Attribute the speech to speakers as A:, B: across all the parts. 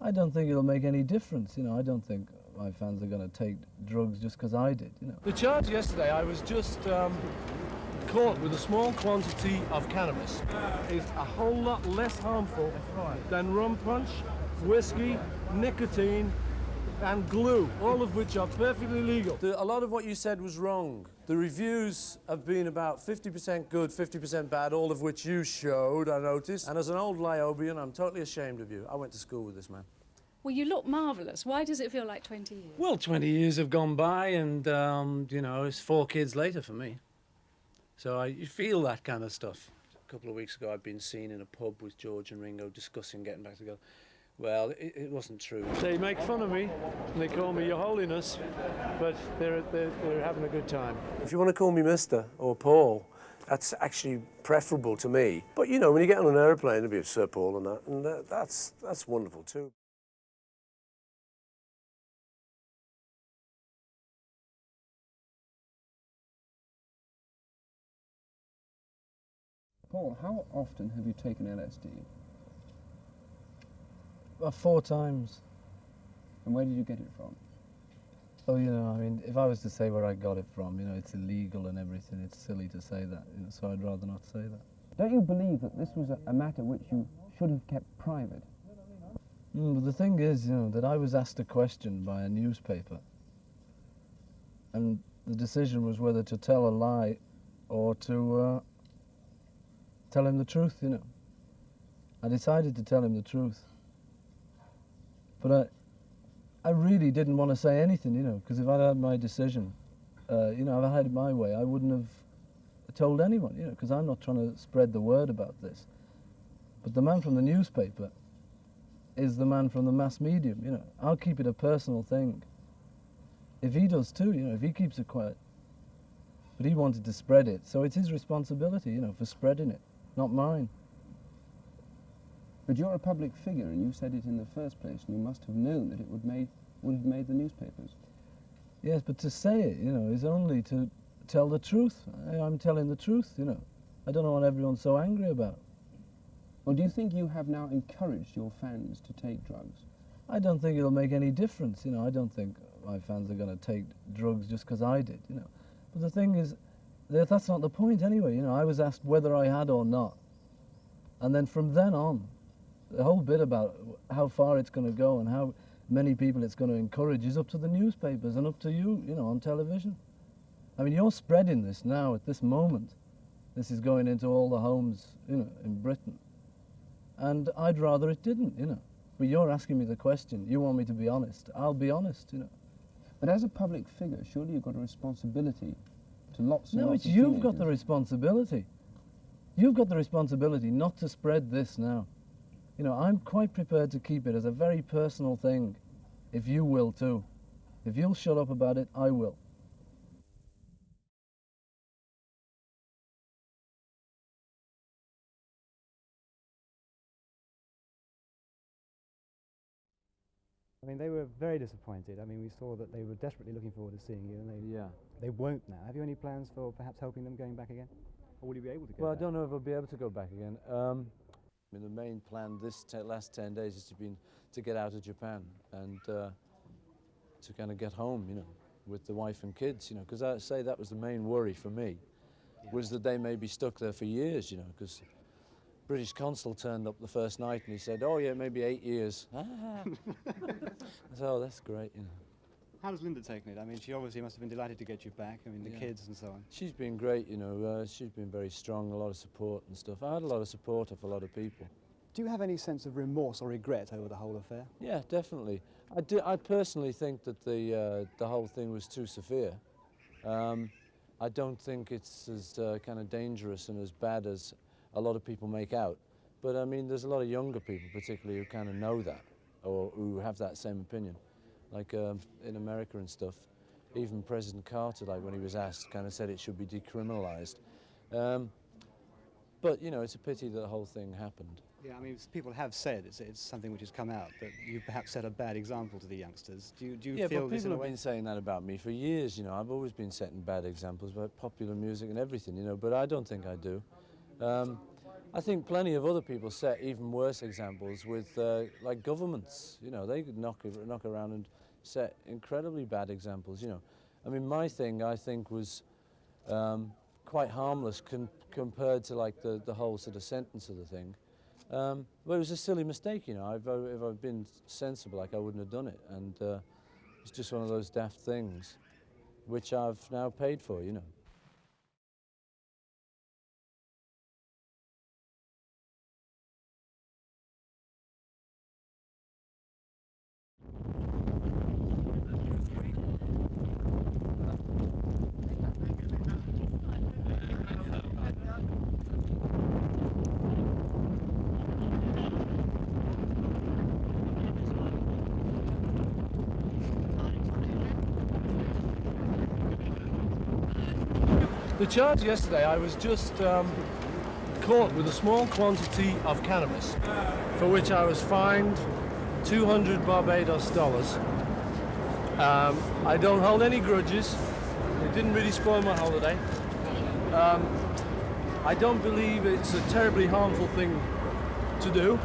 A: I don't think it'll make any difference, you know. I don't think my fans are going to take drugs just because I did, you know.
B: The charge yesterday, I was just caught with a small quantity of cannabis. Is a whole lot less harmful than rum punch, whiskey, nicotine, and glue, all of which are perfectly legal. A lot of what you said was wrong. The reviews have been about 50% good, 50% bad, all of which you showed, I noticed. And as an old Lyobian, I'm totally ashamed of you. I went to school with this man.
C: Well, you look marvellous. Why does it feel like 20 years?
B: Well, 20 years have gone by and, you know, it's 4 kids later for me. So you feel that kind of stuff. A couple of weeks ago, I'd been seen in a pub with George and Ringo discussing getting back together. Well, it wasn't true. They make fun of me, and they call me Your Holiness, but they're having a good time. If you want to call me Mr. or Paul, that's actually preferable to me. But, you know, when you get on an aeroplane, it'll be Sir Paul and that's wonderful too.
D: Paul, how often have you taken LSD?
A: 4 times.
D: And where did you get it from?
A: Oh, you know, I mean, if I was to say where I got it from, you know, it's illegal and everything. It's silly to say that, you know, so I'd rather not say that.
D: Don't you believe that this was a matter which you should have kept private?
A: But the thing is, you know, that I was asked a question by a newspaper, and the decision was whether to tell a lie or to tell him the truth, you know. I decided to tell him the truth. But I really didn't want to say anything, you know, because if I'd had my decision, you know, if I had it my way, I wouldn't have told anyone, you know, because I'm not trying to spread the word about this. But the man from the newspaper is the man from the mass medium, you know. I'll keep it a personal thing. If he does too, you know, if he keeps it quiet. But he wanted to spread it, so it's his responsibility, you know, for spreading it, not mine.
D: But you're a public figure, and you said it in the first place, and you must have known that it would have made the newspapers.
A: Yes, but to say it, you know, is only to tell the truth. I'm telling the truth, you know. I don't know what everyone's so angry about.
D: Or do you think you have now encouraged your fans to take drugs?
A: I don't think it'll make any difference, you know. I don't think my fans are going to take drugs just because I did, you know. But the thing is, that's not the point anyway, you know. I was asked whether I had or not. And then from then on, the whole bit about how far it's going to go and how many people it's going to encourage is up to the newspapers and up to you, you know, on television. I mean, you're spreading this now at this moment. This is going into all the homes, you know, in Britain. And I'd rather it didn't, you know. But you're asking me the question. You want me to be honest. I'll be honest, you know.
D: But as a public figure, surely you've got a responsibility to lots and
A: No,
D: lots
A: it's
D: of
A: you've
D: teenagers.
A: got the responsibility. You've got the responsibility not to spread this now. You know, I'm quite prepared to keep it as a very personal thing, if you will too. If you'll shut up about it, I will.
E: I mean, they were very disappointed. I mean, we saw that they were desperately looking forward to seeing you, and they won't now. Have you any plans for perhaps helping them going back again? Or will you be able to go
B: Well,
E: back?
B: I don't know if I'll be able to go back again. I mean, the main plan this last 10 days has been to get out of Japan and to kind of get home, you know, with the wife and kids, you know, because I say that was the main worry for me, was that they may be stuck there for years, you know, because British consul turned up the first night and he said, oh yeah, maybe 8 years. I said, oh, that's great, you know.
E: How's Linda taken it? I mean, she obviously must have been delighted to get you back. I mean, the kids and so on.
B: She's been great, you know. She's been very strong, a lot of support and stuff. I had a lot of support of a lot of people.
E: Do you have any sense of remorse or regret over the whole affair?
B: Yeah, definitely. I personally think that the whole thing was too severe. I don't think it's as kind of dangerous and as bad as a lot of people make out. But I mean, there's a lot of younger people particularly who kind of know that, or who have that same opinion. Like in America and stuff, even President Carter, like when he was asked, kind of said it should be decriminalised. But, you know, it's a pity that the whole thing happened.
E: Yeah, I mean, people have said it's something which has come out, that you perhaps set a bad example to the youngsters. Do you
B: Yeah,
E: feel
B: but
E: this in
B: people
E: a
B: have
E: way?
B: been saying that about me for years, you know. I've always been setting bad examples about popular music and everything, you know, but I don't think I do. I think plenty of other people set even worse examples with, like governments. You know, they could knock around and set incredibly bad examples. You know, I mean, my thing I think was quite harmless compared to like the whole sort of sentence of the thing. But it was a silly mistake. You know, if I'd been sensible, like I wouldn't have done it, and it's just one of those daft things, which I've now paid for. You know.
F: The charge yesterday, I was just caught with a small quantity of cannabis, for which I was fined 200 Barbados dollars. I don't hold any grudges. It didn't really spoil my holiday. I don't believe it's a terribly harmful thing to do,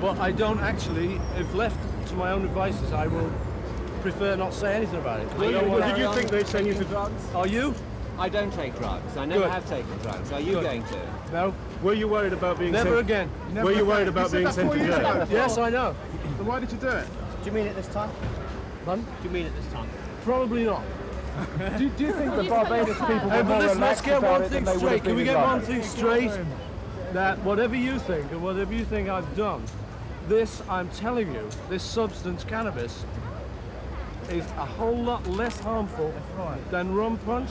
F: but I don't actually, if left to my own devices, I will prefer not say anything about it.
G: Did you think they'd send you to drugs?
F: Are you?
G: I don't take drugs. I never
F: Good.
G: have taken drugs. Are you
F: Good.
G: going to?
F: No.
G: Were you worried about being
F: Never again.
G: Were you worried about being sent to jail?
F: Yes, I know.
G: Then why did you do it?
H: Do you mean it this time?
F: Pardon?
H: Do you mean it this time?
F: Probably not.
H: Do you think the Barbados people
F: Hey,
H: were
F: but
H: more
F: let's
H: relaxed
F: get
H: about
F: one
H: it than
F: thing
H: they would
F: straight.
H: have
F: Can
H: been
F: we
H: in
F: get one
H: London?
F: thing straight? That whatever you think and whatever you think I've done, this, I'm telling you, this substance, cannabis, is a whole lot less harmful than rum punch,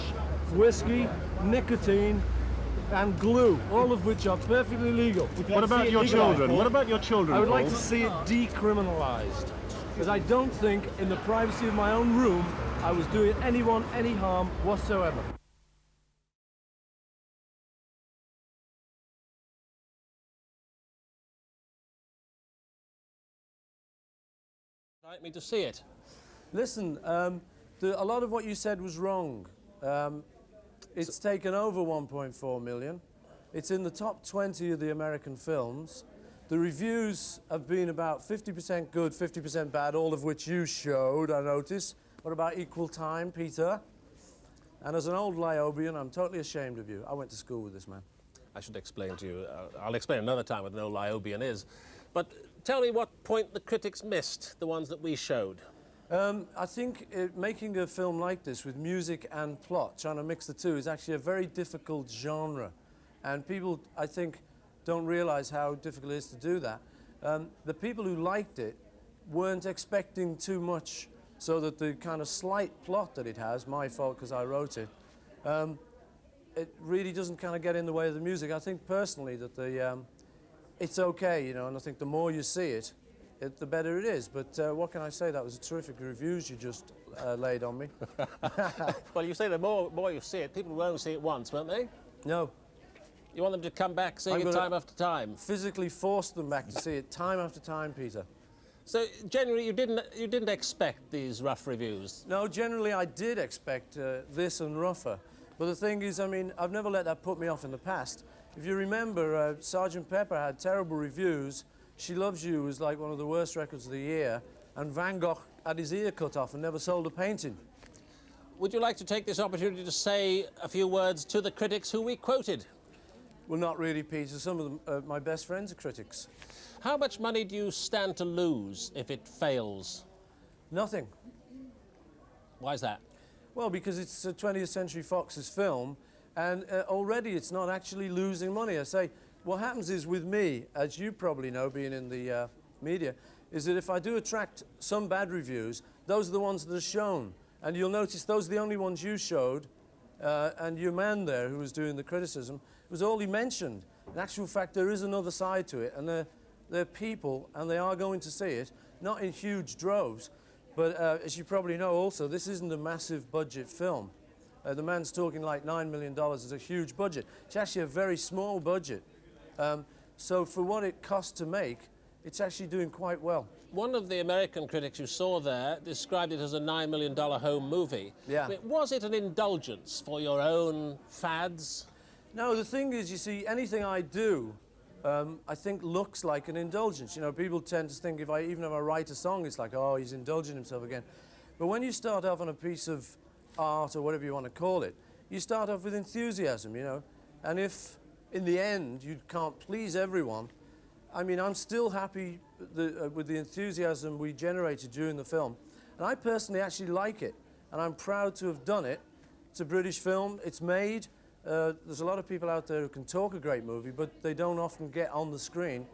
F: whiskey, nicotine, and glue, all of which are perfectly legal.
G: What about your children? What about your children?
F: I would like
G: Paul?
F: to see it decriminalised, because I don't think, in the privacy of my own room, I was doing anyone any harm whatsoever.
H: Like me to see it?
B: Listen, a lot of what you said was wrong. It's taken over 1.4 million. It's in the top 20 of the American films. The reviews have been about 50% good, 50% bad, all of which you showed, I noticed. What about Equal Time, Peter? And as an old Liobian, I'm totally ashamed of you. I went to school with this man.
H: I should explain to you. I'll explain another time what an old Liobian is. But tell me what point the critics missed, the ones that we showed.
B: I think making a film like this with music and plot, trying to mix the two, is actually a very difficult genre. And people, I think, don't realize how difficult it is to do that. The people who liked it weren't expecting too much, so that the kind of slight plot that it has, my fault because I wrote it, it really doesn't kind of get in the way of the music. I think personally that it's okay, you know, and I think the more you see it, the better it is. But what can I say? That was a terrific reviews you just laid on me.
H: Well, you say the more you see it, people will only see it once, won't they?
B: No.
H: You want them to come back seeing
B: I'm
H: it
B: gonna
H: time after time.
B: Physically force them back to see it time after time, Peter.
H: So generally, you didn't expect these rough reviews.
B: No, generally I did expect this and rougher. But the thing is, I mean, I've never let that put me off in the past. If you remember, Sgt. Pepper had terrible reviews. She Loves You was like one of the worst records of the year. And Van Gogh had his ear cut off and never sold a painting.
H: Would you like to take this opportunity to say a few words to the critics who we quoted?
B: Well, not really, Peter. Some of them, my best friends are critics.
H: How much money do you stand to lose if it fails?
B: Nothing.
H: Why is that?
B: Well, because it's 20th Century Fox's film, and already it's not actually losing money. I say, what happens is with me, as you probably know, being in the media, is that if I do attract some bad reviews, those are the ones that are shown. And you'll notice those are the only ones you showed, and your man there who was doing the criticism, was all he mentioned. In actual fact, there is another side to it, and they're people, and they are going to see it, not in huge droves, but as you probably know also, this isn't a massive budget film. The man's talking like $9 million is a huge budget. It's actually a very small budget. So for what it cost to make, it's actually doing quite well.
H: One of the American critics you saw there described it as a $9 million home movie.
B: Yeah.
H: I mean, was it an indulgence for your own fads?
B: No, the thing is, you see, anything I do I think looks like an indulgence. You know, people tend to think even if I write a song, it's like, oh, he's indulging himself again. But when you start off on a piece of art or whatever you want to call it, you start off with enthusiasm, you know. And if in the end you can't please everyone, I mean, I'm still happy with the enthusiasm we generated during the film. And I personally actually like it. And I'm proud to have done it. It's a British film. It's made. There's a lot of people out there who can talk a great movie, but they don't often get on the screen.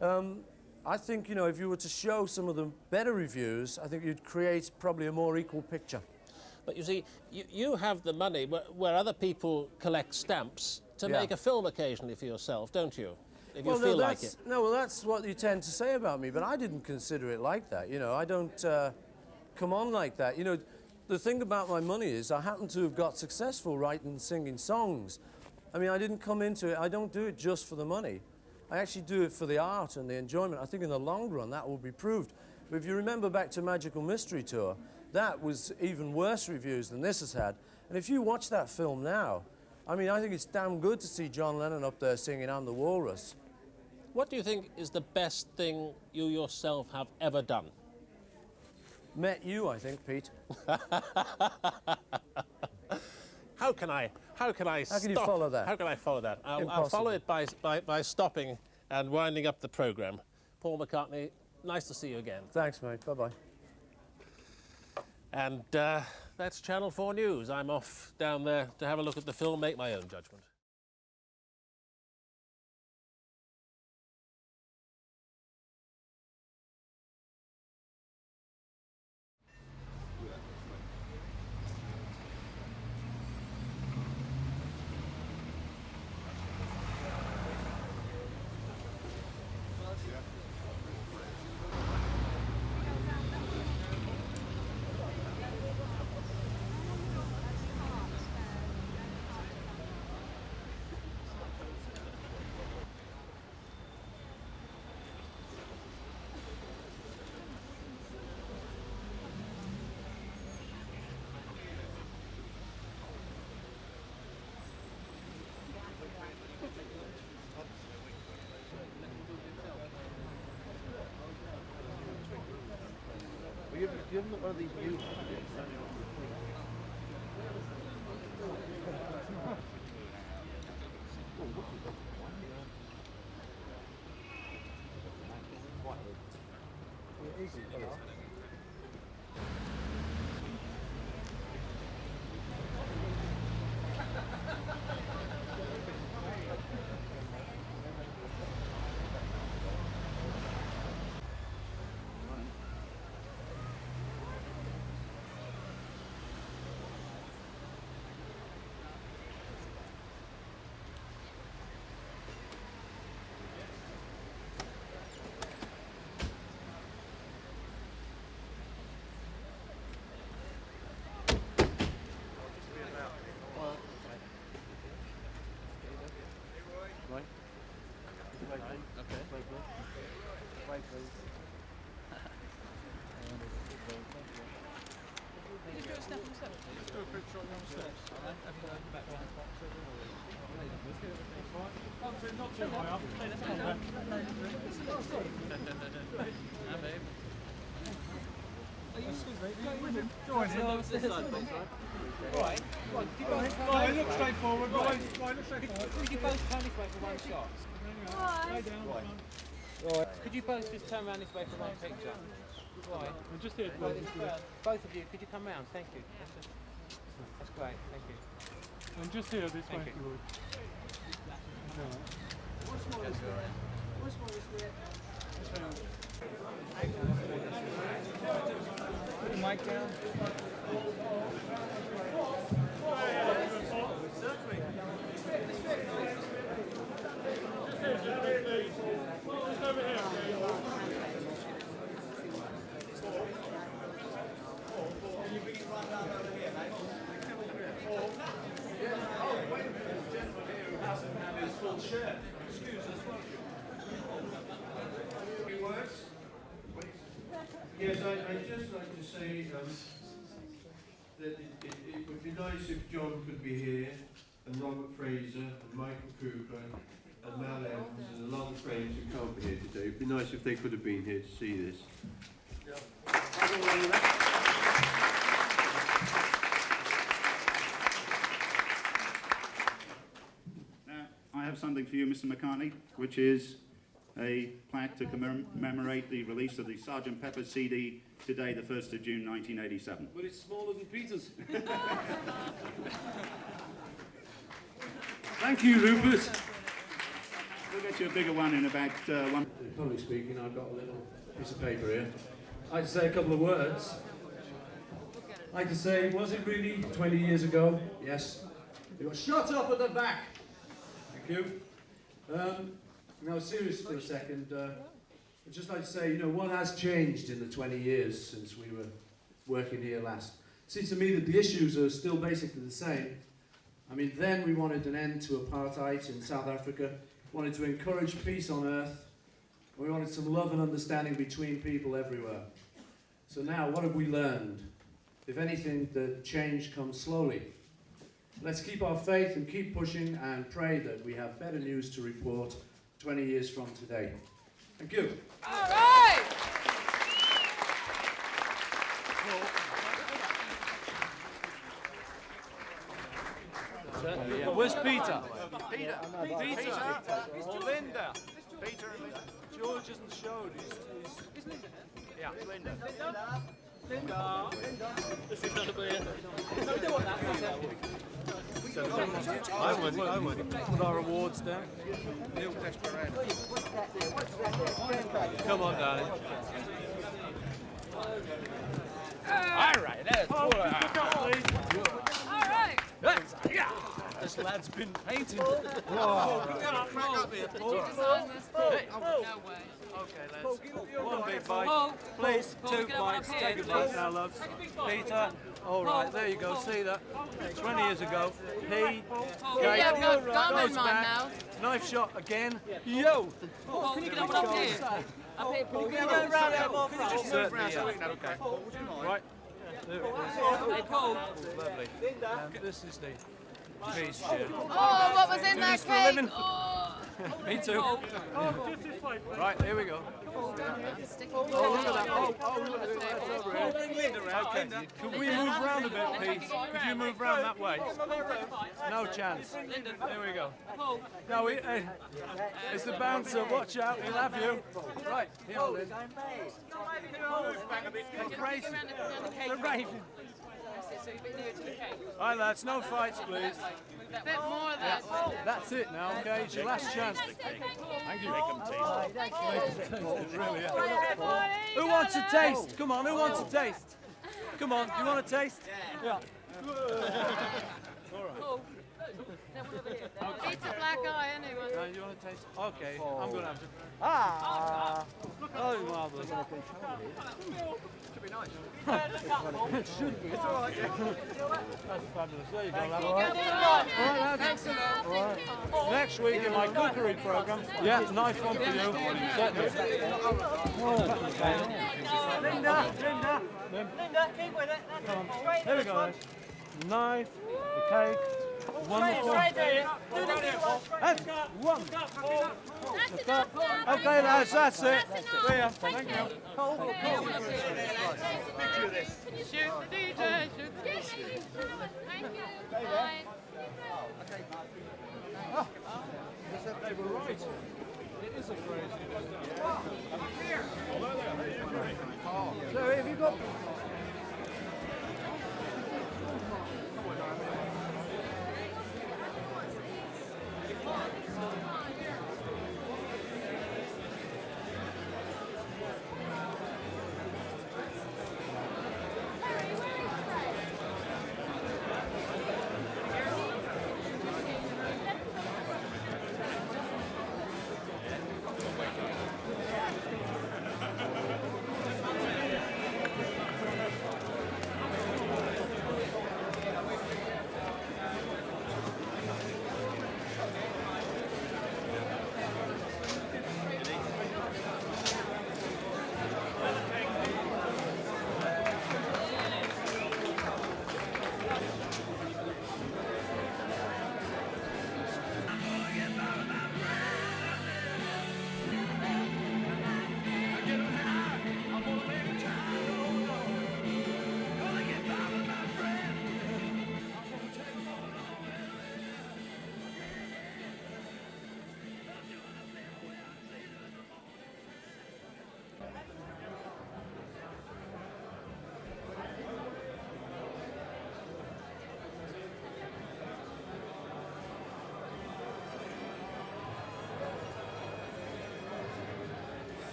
B: I think, you know, if you were to show some of the better reviews, I think you'd create probably a more equal picture.
H: But you see, you have the money where other people collect stamps to make a film occasionally for yourself, don't you? If you feel like it.
B: No, well, that's what you tend to say about me, but I didn't consider it like that. You know, I don't come on like that. You know, the thing about my money is I happen to have got successful writing and singing songs. I mean, I didn't come into it, I don't do it just for the money. I actually do it for the art and the enjoyment. I think in the long run that will be proved. But if you remember back to Magical Mystery Tour, that was even worse reviews than this has had. And if you watch that film now, I mean, I think it's damn good to see John Lennon up there singing I'm the Walrus.
H: What do you think is the best thing you yourself have ever done?
B: Met you, I think, Pete.
H: How can you
B: follow that?
H: How can I follow that? I'll follow it by stopping and winding up the programme. Paul McCartney, nice to see you again.
B: Thanks, mate. Bye-bye.
H: And that's Channel 4 News. I'm off down there to have a look at the film, make my own judgment.
G: Give them one of these new ones.
F: Right, look straight forward. Right, look straight forward.
I: Could you both turn this way for one shot? Could you both just turn around this way for one picture? Right.
F: I'm just here.
I: Both of you, could you come round? Thank you. That's great, thank you.
F: I'm just here this way.
I: Thank you.
F: Put the mic down.
J: Yes, I'd just like to say that it would be nice if John could be here, and Robert Fraser, and Michael Cooper, and Mallet and a lot of friends who can't be here today. It'd be nice if they could have been here to see this.
K: Now, I have something for you, Mr. McCartney, which is a plaque to commemorate the release of the Sgt. Pepper's CD today, the 1st of June 1987.
J: But it's smaller than Peter's. Thank you, Rupert.
K: We'll get you a bigger one in about one.
J: Publicly speaking, I've got a little piece of paper here. I'd like to say a couple of words. I'd like to say, was it really 20 years ago? Yes. You got shot up at the back. Thank you. Now, serious for a second. I'd just like to say, you know, what has changed in the 20 years since we were working here last? It seems to me that the issues are still basically the same. I mean, then we wanted an end to apartheid in South Africa, wanted to encourage peace on earth, we wanted some love and understanding between people everywhere. So now, what have we learned? If anything, the change comes slowly. Let's keep our faith and keep pushing and pray that we have better news to report 20 years from today. Thank you.
L: All right!
F: Where's Peter?
G: Peter.
F: Or Linda. Peter and Linda. George isn't showed. He's yeah. Linda. Linda. This is not a beer. No, we don't want that. I would. Put our awards down. Come on, darling. All right, that's
L: All right.
F: yeah. This lad's been painting.
L: Whoa. No way.
F: Okay, lads. One big bite. Please, 2 bites. Take a bite now, loves. Peter. All right, there you go. See that? 20 years ago. He
L: Yeah, got gum in
F: goes
L: my
F: back.
L: mouth.
F: Knife shot again. Yo.
L: Paul, can you get up here? Up here, Paul.
F: Can you go round there more front? Certainly, yeah. Okay. Right. There it is.
L: Hey, Paul.
F: Lovely. This is the piece here.
L: Oh, what was in
F: Do
L: that
F: this for a
L: cake?
F: living? Me too. Right, here we go. Oh, look at that. Oh, look at that. That's over here. Okay. Could we move round a bit, please? Could you move round that way? No chance. There we go. No, it's the bouncer. Watch out, he'll have you. Right, here, Lynn. They're racing. They're racing. All right, lads, no fights, please.
L: A bit more of that.
F: That's it now, okay? It's your last chance. Thank you. Really, yeah. Who wants a taste? Come on, who wants a taste? Come on, you want a taste? Yeah. All right.
L: Eats a black eye anyway.
F: No, you want a taste? Okay, I'm going to have to. Ah! Oh, marvellous. Should be nice. It should be. It's all right. That's fabulous. There you go, lad. All right, lads. All right. Next week in my cookery programme, yeah, nice one for you. Certainly. Linda, keep with it. Come on. Here we go, lads. Knife, the cake. Wonderful. That's one. Okay, lads, that's it. There you are. Thank you.
L: Picture of this. Shoot the DJ. Shoot the DJ. Thank you. Bye.
F: They were right. It is a crazy. So have you got?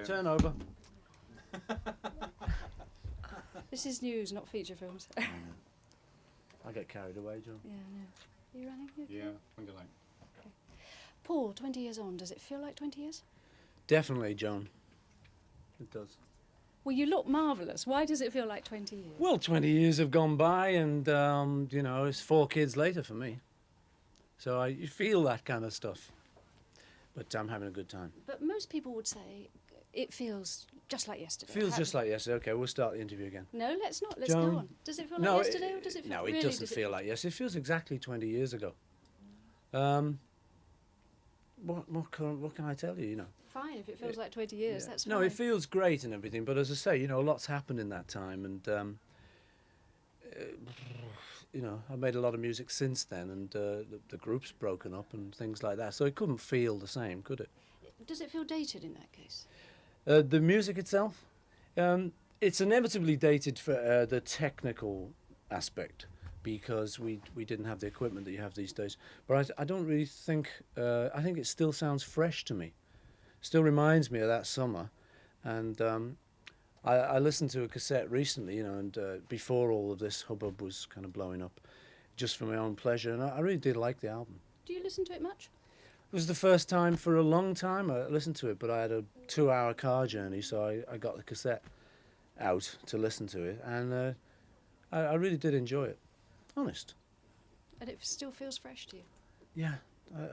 B: turnover.
C: This is news, not feature films.
B: I get carried away, John.
C: Yeah, no. Are you running? You okay?
K: Yeah, I'm going.
C: Okay. Paul, 20 years on, does it feel like 20 years?
B: Definitely, John. It does.
C: Well, you look marvellous. Why does it feel like 20 years?
B: Well, 20 years have gone by, and you know, it's 4 kids later for me. So you feel that kind of stuff. But I'm having a good time.
C: But most people would say it feels just like yesterday.
B: Feels just like yesterday. Okay, we'll start the interview again.
C: No, let's not. Let's
B: John,
C: go on. Does it feel like yesterday, or does it feel?
B: No,
C: really,
B: it doesn't feel like yesterday. It feels exactly 20 years ago. What can I tell you? You know.
C: Fine, if it feels like 20 years, that's fine.
B: No, it feels great and everything, but as I say, you know, a lot's happened in that time, and you know, I've made a lot of music since then, and the group's broken up and things like that, so it couldn't feel the same, could it?
C: Does it feel dated in that case?
B: The music itself, it's inevitably dated for the technical aspect, because we didn't have the equipment that you have these days. But I don't really think, I think it still sounds fresh to me. Still reminds me of that summer. And I listened to a cassette recently, you know, and before all of this hubbub was kind of blowing up, just for my own pleasure, and I really did like the album.
C: Do you listen to it much?
B: It was the first time for a long time I listened to it, but I had a 2-hour car journey, so I got the cassette out to listen to it, and I really did enjoy it. Honest.
C: And it still feels fresh to you?
B: Yeah,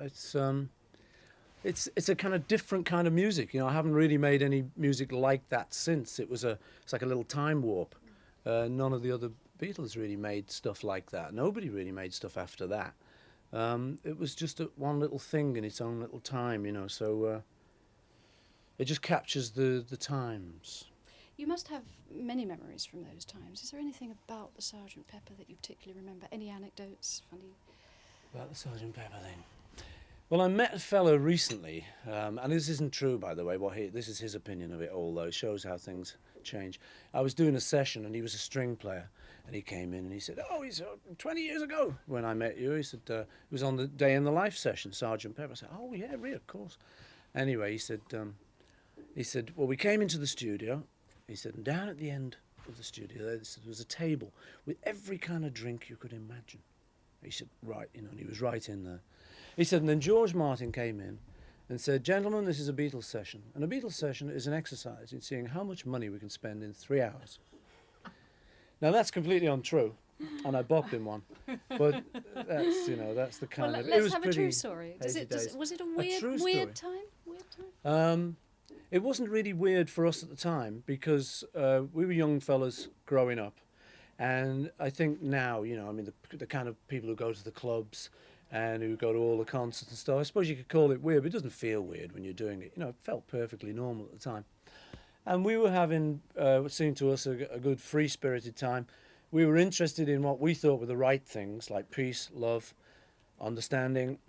B: it's a kind of different kind of music. You know, I haven't really made any music like that since. It's like a little time warp. None of the other Beatles really made stuff like that. Nobody really made stuff after that. It was just one little thing in its own little time, you know. So it just captures the times.
C: You must have many memories from those times. Is there anything about the Sgt. Pepper that you particularly remember? Any anecdotes, funny?
B: About the Sgt. Pepper thing? Well, I met a fellow recently, and this isn't true, by the way. This is his opinion of it all, though. It shows how things change. I was doing a session, and he was a string player, and he came in and he said, "Oh, he's 20 years ago when I met you." He said, "It was on the Day in the Life session, Sgt. Pepper." I said, "Oh, yeah, really, of course." Anyway, he said, "Well, we came into the studio." He said, "And down at the end of the studio, there was a table with every kind of drink you could imagine." He said, "Right," you know, and he was right in there. He said, and then George Martin came in and said, "Gentlemen, this is a Beatles session. And a Beatles session is an exercise in seeing how much money we can spend in 3 hours." Now, that's completely untrue, and I bopped him one. But that's, you know, that's the kind of...
C: Let's have a true story. Was it a weird time?
B: It wasn't really weird for us at the time, because we were young fellas growing up. And I think now, you know, I mean, the kind of people who go to the clubs and who go to all the concerts and stuff, I suppose you could call it weird, but it doesn't feel weird when you're doing it. You know, it felt perfectly normal at the time. And we were having, what seemed to us, a good free-spirited time. We were interested in what we thought were the right things, like peace, love, understanding.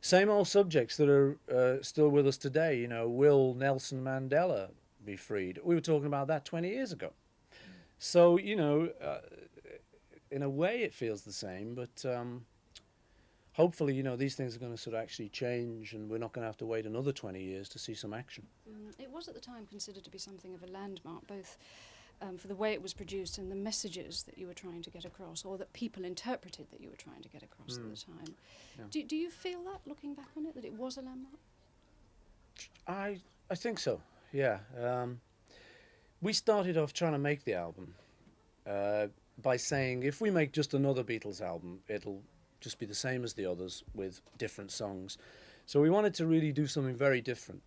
B: Same old subjects that are still with us today. You know, will Nelson Mandela be freed? We were talking about that 20 years ago. So, you know, in a way it feels the same, but hopefully, you know, these things are going to sort of actually change, and we're not going to have to wait another 20 years to see some action.
C: It was at the time considered to be something of a landmark, both for the way it was produced and the messages that you were trying to get across, or that people interpreted that you were trying to get across at the time. Yeah. Do you feel that, looking back on it, that it was a landmark?
B: I think so, yeah. We started off trying to make the album by saying, if we make just another Beatles album, it'll just be the same as the others with different songs. So we wanted to really do something very different.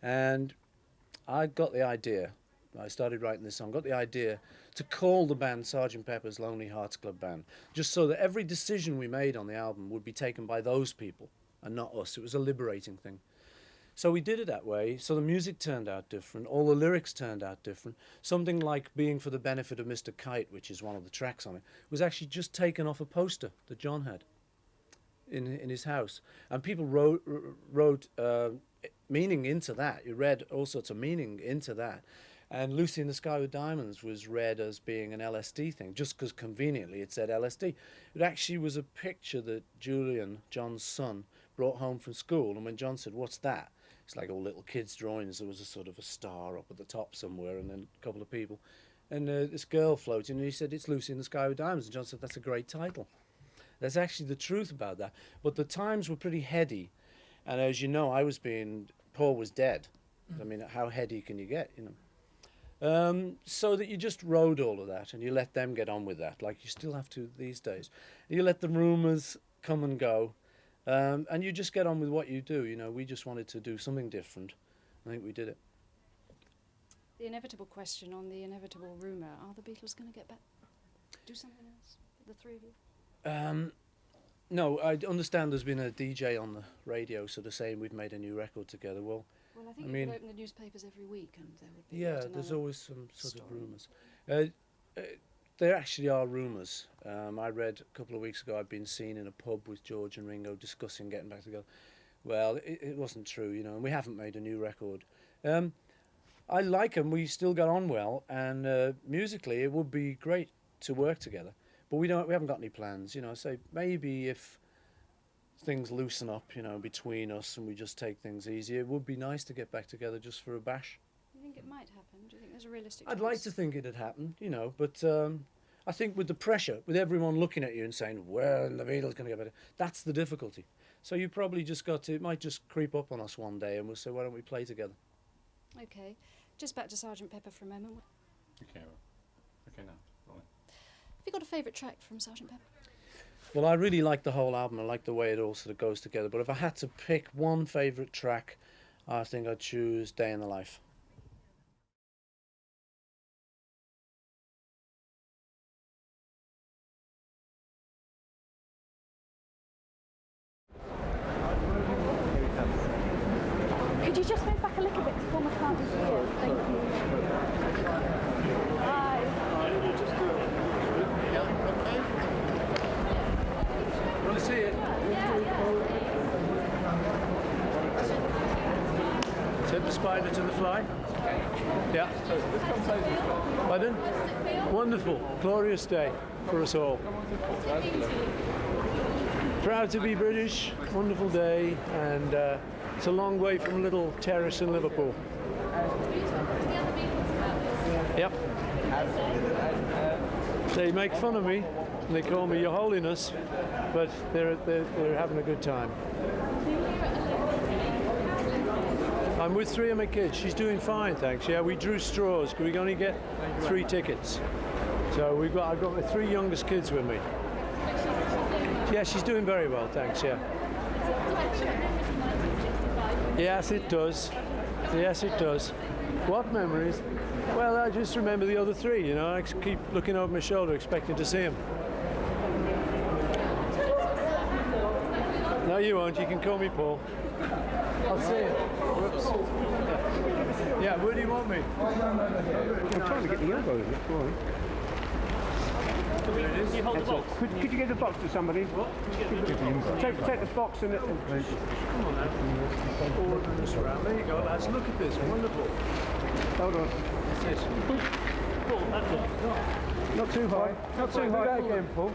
B: And I got the idea, I started writing this song, got the idea to call the band Sgt. Pepper's Lonely Hearts Club Band, just so that every decision we made on the album would be taken by those people and not us. It was a liberating thing. So we did it that way, so the music turned out different, all the lyrics turned out different. Something like Being for the Benefit of Mr. Kite, which is one of the tracks on it, was actually just taken off a poster that John had in his house. And people wrote meaning into that. You read all sorts of meaning into that. And Lucy in the Sky with Diamonds was read as being an LSD thing, just because conveniently it said LSD. It actually was a picture that Julian, John's son, brought home from school, and when John said, "What's that?" it's like all little kids' drawings. There was a sort of a star up at the top somewhere, and then a couple of people. And this girl floating, and he said, "It's Lucy in the Sky with Diamonds." And John said, "That's a great title." That's actually the truth about that. But the times were pretty heady. And as you know, Paul was dead. I mean, how heady can you get, you know? So that you just rode all of that and you let them get on with that, like you still have to these days. You let the rumours come and go, and you just get on with what you do. You know, we just wanted to do something different. I think we did it.
C: The inevitable question on the inevitable rumour, are the Beatles going to get back, do something else, the three of you?
B: No, I understand there's been a DJ on the radio sort of saying we've made a new record together. Well,
C: I think you could open the newspapers every week and there would be
B: yeah, there's always some sort of rumours. There actually are rumours. I read a couple of weeks ago I'd been seen in a pub with George and Ringo discussing getting back together. Well, it wasn't true, you know, and we haven't made a new record. I like them, we still got on well, and musically it would be great to work together. But we haven't got any plans, you know. So maybe if things loosen up, you know, between us and we just take things easy, it would be nice to get back together just for a bash.
C: Do you think it might happen? Do you think there's a realistic
B: I'd like to think it'd happen, you know, but I think with the pressure, with everyone looking at you and saying, well, the Beatles going to get better, that's the difficulty. So you probably just got to, it might just creep up on us one day and we'll say, why don't we play together?
C: Okay, just back to Sgt. Pepper for a moment.
M: Okay, now, rolling.
C: Have you got a favourite track from Sgt. Pepper?
B: Well, I really like the whole album. I like the way it all sort of goes together. But if I had to pick one favourite track, I think I'd choose Day in the Life.
N: Could you just move back a little bit to Paul McCartney's view? Thank you.
J: Want to see it? Said the spider to the fly. Yeah. Pardon? Wonderful, glorious day for us all. Proud to be British, wonderful day, and it's a long way from a little terrace in Liverpool. Yep. They make fun of me, and they call me Your Holiness, but they're having a good time. I'm with 3 of my kids. She's doing fine, thanks. Yeah, we drew straws. We can only get 3 tickets. So I've got my 3 youngest kids with me. Yeah, she's doing very well, thanks, yeah. Yes, it does. Yes, it does. What memories? Well, I just remember the other 3, you know. I keep looking over my shoulder expecting to see them. No, you won't. You can call me Paul. I'll see you. Whoops. Yeah, where do you want me?
G: I'm trying to get the elbow in it. Go on.
J: You hold the box.
G: Could you give the box to somebody? What? Take the box and it.
J: Come on now. Order this around. There you go, lads. Look at this. Wonderful.
G: Hold on.
J: What's this? Paul, that's it.
G: Not too high. Not too high.
O: Do that again, Paul.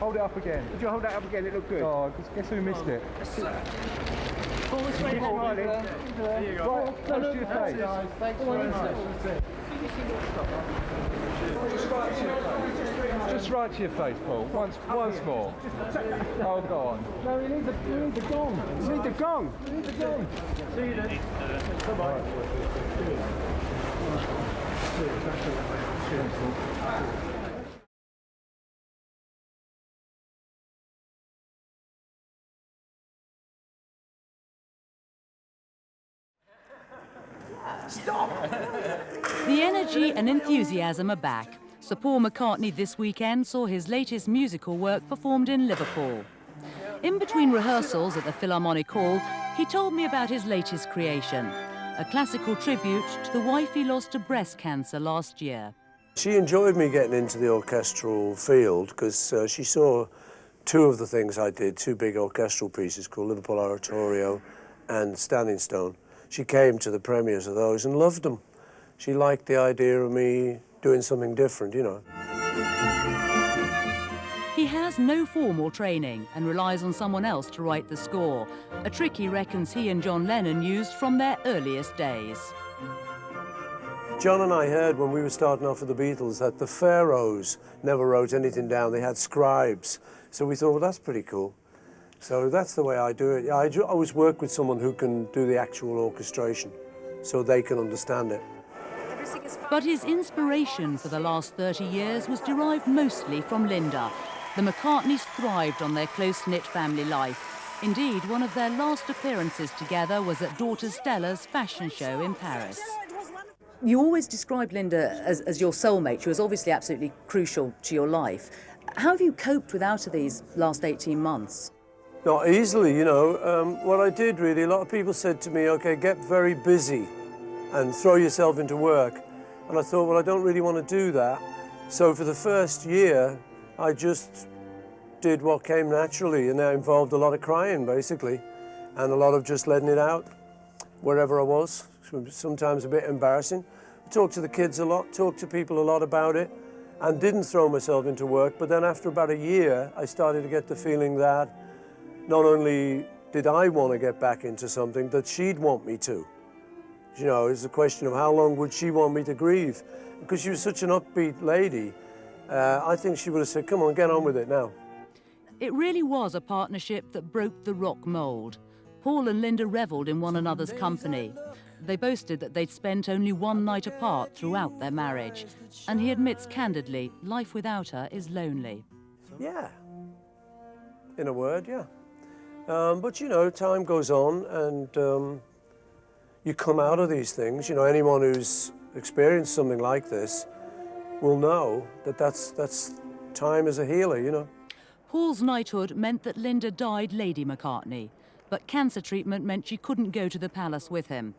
O: Hold it up again.
G: Would you hold that up again? It looked good.
O: Oh, guess who missed it?
J: Paul, this way.
G: Come on, Riley.
J: There you go.
O: Right, close to your face.
J: Thanks very much.
O: Just right to your face, Paul. Once more. Oh, go on.
G: No, you need the gong. You need the gong.
J: See you then. Bye-bye.
P: Stop! The energy and enthusiasm are back. Sir Paul McCartney this weekend saw his latest musical work performed in Liverpool. In between rehearsals at the Philharmonic Hall, he told me about his latest creation, a classical tribute to the wife he lost to breast cancer last year.
Q: She enjoyed me getting into the orchestral field because she saw 2 of the things I did, 2 big orchestral pieces called Liverpool Oratorio and Standing Stone. She came to the premieres of those and loved them. She liked the idea of me doing something different, you know.
P: He has no formal training and relies on someone else to write the score, a trick he reckons he and John Lennon used from their earliest days.
Q: John and I heard when we were starting off with the Beatles that the pharaohs never wrote anything down. They had scribes. So we thought, well, that's pretty cool. So that's the way I do it. I always work with someone who can do the actual orchestration so they can understand it.
P: But his inspiration for the last 30 years was derived mostly from Linda. The McCartneys thrived on their close-knit family life. Indeed, one of their last appearances together was at daughter Stella's fashion show in Paris.
R: You always described Linda as your soulmate. She was obviously absolutely crucial to your life. How have you coped without her these last 18 months?
Q: Not easily, you know. What I did really, a lot of people said to me, okay, get very busy and throw yourself into work. And I thought, well, I don't really want to do that. So for the first year, I just did what came naturally, and that involved a lot of crying, basically, and a lot of just letting it out wherever I was. Sometimes a bit embarrassing. I talked to the kids a lot, talked to people a lot about it, and didn't throw myself into work. But then after about a year, I started to get the feeling that not only did I want to get back into something, that she'd want me to. You know, it's a question of how long would she want me to grieve? Because she was such an upbeat lady, I think she would have said, come on, get on with it now.
P: It really was a partnership that broke the rock mould. Paul and Linda revelled in one another's company. They boasted that they'd spent only one night apart throughout their marriage. And he admits candidly, life without her is lonely.
Q: Yeah, in a word, yeah. But, you know, time goes on and you come out of these things. You know, anyone who's experienced something like this will know that that's time is a healer, you know.
P: Paul's knighthood meant that Linda died Lady McCartney, but cancer treatment meant she couldn't go to the palace with him.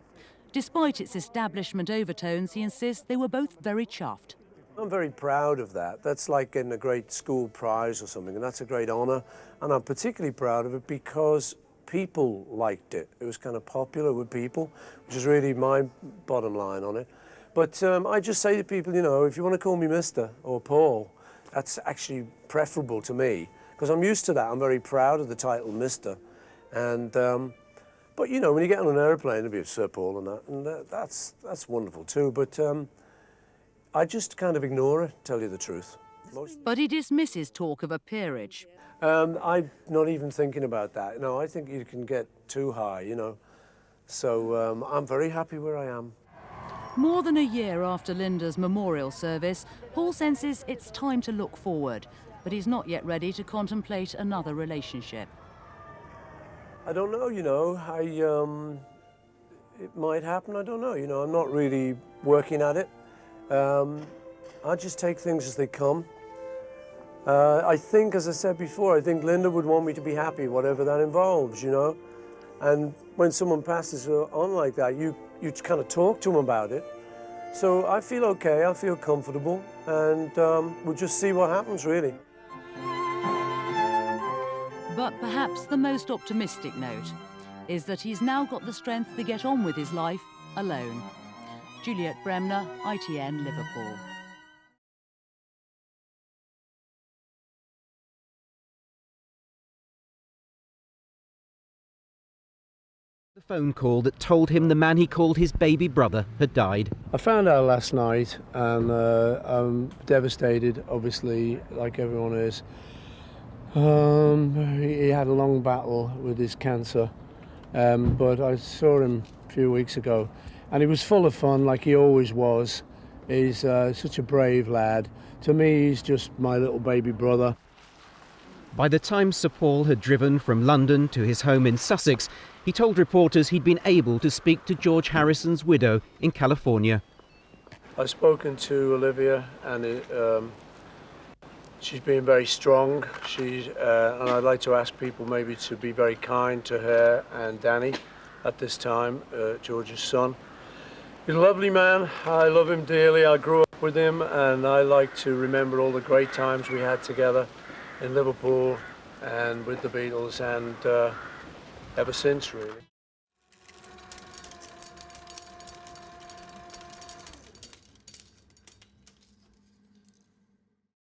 P: Despite its establishment overtones, he insists they were both very chuffed.
Q: I'm very proud of that. That's like getting a great school prize or something, and that's a great honour. And I'm particularly proud of it because people liked it. It was kind of popular with people, which is really my bottom line on it. But I just say to people, you know, if you want to call me Mr. or Paul, that's actually preferable to me, because I'm used to that. I'm very proud of the title Mr. And, but, you know, when you get on an airplane, it'll be Sir Paul and that's wonderful too. But I just kind of ignore it, tell you the truth.
P: But he dismisses talk of a peerage.
Q: I'm not even thinking about that. No, I think you can get too high, you know. So I'm very happy where I am.
P: More than a year after Linda's memorial service, Paul senses it's time to look forward, but he's not yet ready to contemplate another relationship.
Q: I don't know, you know. It might happen, I don't know. You know, I'm not really working at it. I just take things as they come. I think, as I said before, I think Linda would want me to be happy, whatever that involves, you know. And when someone passes on like that, you kind of talk to them about it. So I feel okay, I feel comfortable, and we'll just see what happens, really.
P: But perhaps the most optimistic note is that he's now got the strength to get on with his life alone. Juliet Bremner, ITN, Liverpool.
S: The phone call that told him the man he called his baby brother had died.
Q: I found out last night, and I'm devastated, obviously, like everyone is. He had a long battle with his cancer, but I saw him a few weeks ago, and he was full of fun, like he always was. He's such a brave lad. To me, he's just my little baby brother.
S: By the time Sir Paul had driven from London to his home in Sussex, he told reporters he'd been able to speak to George Harrison's widow in California.
Q: I've spoken to Olivia, and she's been very strong. And I'd like to ask people maybe to be very kind to her and Danny at this time, George's son. He's a lovely man. I love him dearly. I grew up with him, and I like to remember all the great times we had together in Liverpool and with the Beatles, and ever since, really.